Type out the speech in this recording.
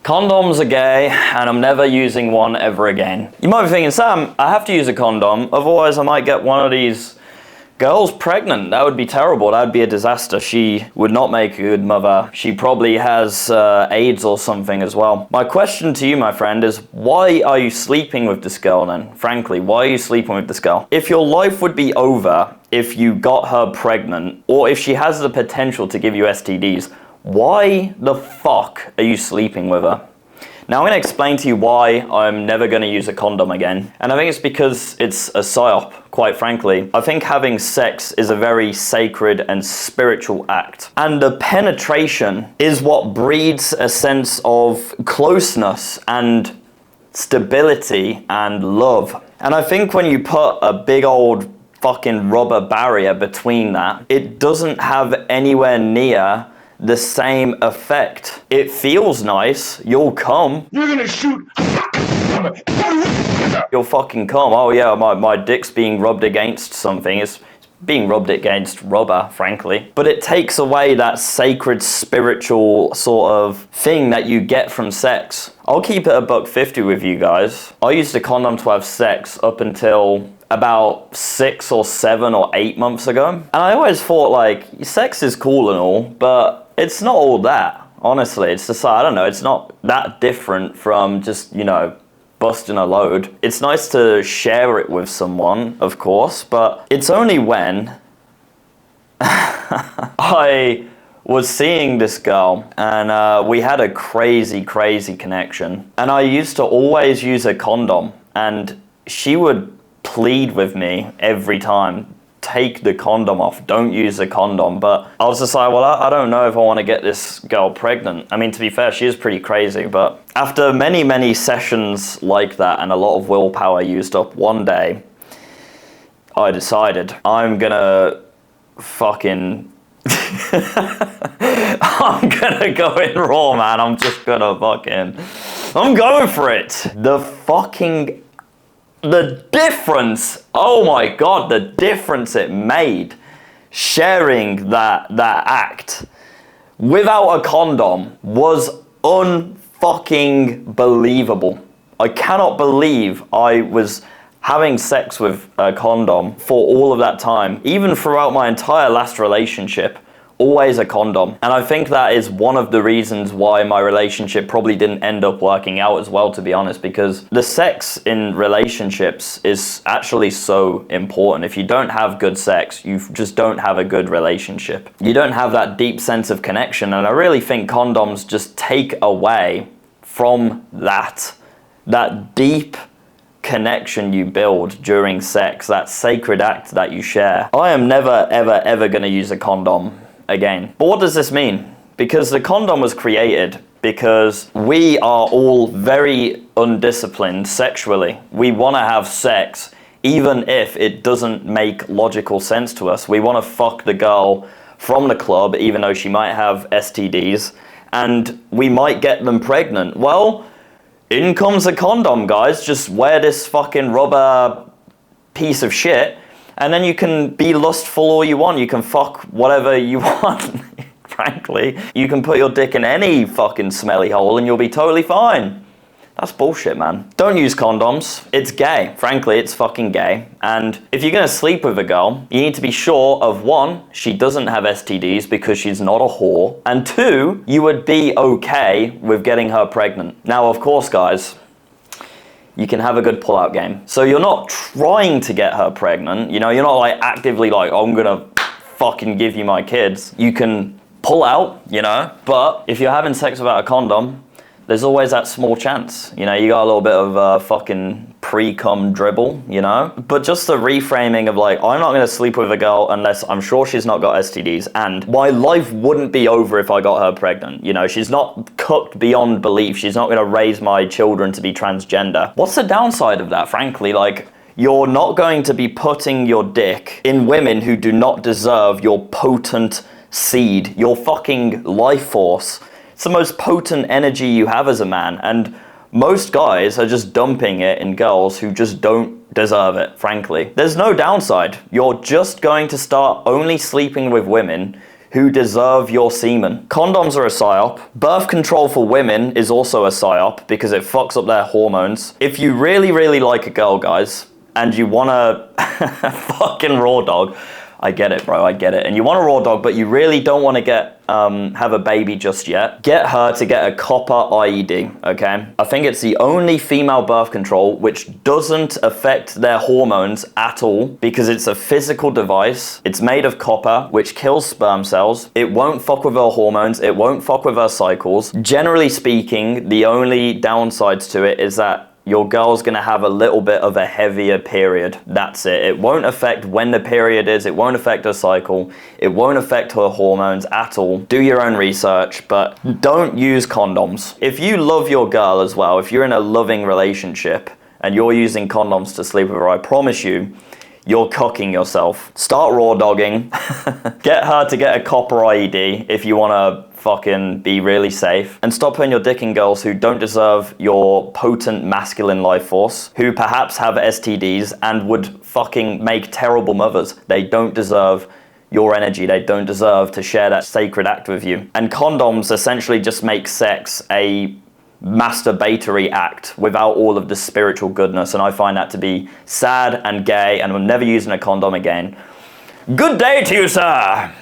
Condoms are gay, and I'm never using one ever again. You might be thinking, Sam, I have to use a condom, otherwise I might get one of these girls pregnant. That would be terrible. That would be a disaster. She would not make a good mother. She probably has AIDS or something as well. My question to you, my friend, is why are you sleeping with this girl then? Frankly, why are you sleeping with this girl? If your life would be over if you got her pregnant, or if she has the potential to give you STDs, why the fuck are you sleeping with her? Now I'm going to explain to you why I'm never going to use a condom again. And I think it's because it's a psyop, quite frankly. I think having sex is a very sacred and spiritual act. And the penetration is what breeds a sense of closeness and stability and love. And I think when you put a big old fucking rubber barrier between that, it doesn't have anywhere near the same effect. It feels nice. You'll come. You're gonna shoot. You'll fucking come. Oh yeah, my dick's being rubbed against something. It's being rubbed against rubber, frankly. But it takes away that sacred spiritual sort of thing that you get from sex. I'll keep it $1.50 with you guys. I used a condom to have sex up until about 6 or 7 or 8 months ago. And I always thought, like, sex is cool and all, but it's not all that, honestly. It's just, I don't know, it's not that different from just, you know, busting a load. It's nice to share it with someone, of course, but it's only when I was seeing this girl and we had a crazy connection. And I used to always use a condom, and she would plead with me every time, take the condom off, don't use the condom. But I was just like, well, I don't know if I want to get this girl pregnant. I mean, to be fair, she is pretty crazy. But after many sessions like that and a lot of willpower used up, one day I decided I'm gonna fucking I'm gonna go in raw, man. I'm just gonna I'm going for it. The difference, oh my God, the difference it made sharing that act without a condom was unfucking believable. I cannot believe I was having sex with a condom for all of that time, even throughout my entire last relationship. Always a condom. And I think that is one of the reasons why my relationship probably didn't end up working out as well, to be honest, because the sex in relationships is actually so important. If you don't have good sex, you just don't have a good relationship. You don't have that deep sense of connection, and I really think condoms just take away from that deep connection you build during sex, that sacred act that you share. I am never ever gonna use a condom again. But what does this mean? Because the condom was created because we are all very undisciplined sexually. We want to have sex even if it doesn't make logical sense to us. We want to fuck the girl from the club even though she might have STDs, and we might get them pregnant. Well, in comes a condom, guys. Just wear this fucking rubber piece of shit, and then you can be lustful all you want. You can fuck whatever you want, frankly. You can put your dick in any fucking smelly hole and you'll be totally fine. That's bullshit, man. Don't use condoms. It's gay. Frankly, it's fucking gay. And if you're gonna sleep with a girl, you need to be sure of, one, she doesn't have STDs because she's not a whore, and two, you would be okay with getting her pregnant. Now, of course, guys, you can have a good pull-out game. So you're not trying to get her pregnant, you know, you're not like actively like, oh, I'm gonna fucking give you my kids. You can pull out, you know, but if you're having sex without a condom, there's always that small chance. You know, you got a little bit of fucking pre-cum dribble, you know? But just the reframing of like, I'm not gonna sleep with a girl unless I'm sure she's not got STDs, and my life wouldn't be over if I got her pregnant. You know, she's not cooked beyond belief. She's not gonna raise my children to be transgender. What's the downside of that, frankly? Like, you're not going to be putting your dick in women who do not deserve your potent seed, your fucking life force. It's the most potent energy you have as a man, and most guys are just dumping it in girls who just don't deserve it, frankly. There's no downside. You're just going to start only sleeping with women who deserve your semen. Condoms are a psyop. Birth control for women is also a psyop because it fucks up their hormones. If you really, really like a girl, guys, and you want a fucking raw dog, I get it, bro, I get it. And you want a raw dog, but you really don't want to have a baby just yet. Get her to get a copper IED, okay? I think it's the only female birth control which doesn't affect their hormones at all because it's a physical device. It's made of copper, which kills sperm cells. It won't fuck with her hormones. It won't fuck with her cycles. Generally speaking, the only downsides to it is that your girl's gonna have a little bit of a heavier period. That's it. It won't affect when the period is. It won't affect her cycle. It won't affect her hormones at all. Do your own research, but don't use condoms. If you love your girl as well, if you're in a loving relationship and you're using condoms to sleep with her, I promise you, you're cocking yourself. Start raw dogging. Get her to get a copper IED if you wanna fucking be really safe, and stop putting your dick in girls who don't deserve your potent masculine life force, who perhaps have STDs and would fucking make terrible mothers. They don't deserve your energy. They don't deserve to share that sacred act with you. And condoms essentially just make sex a masturbatory act without all of the spiritual goodness, and I find that to be sad and gay, and I'm never using a condom again. Good day to you, sir!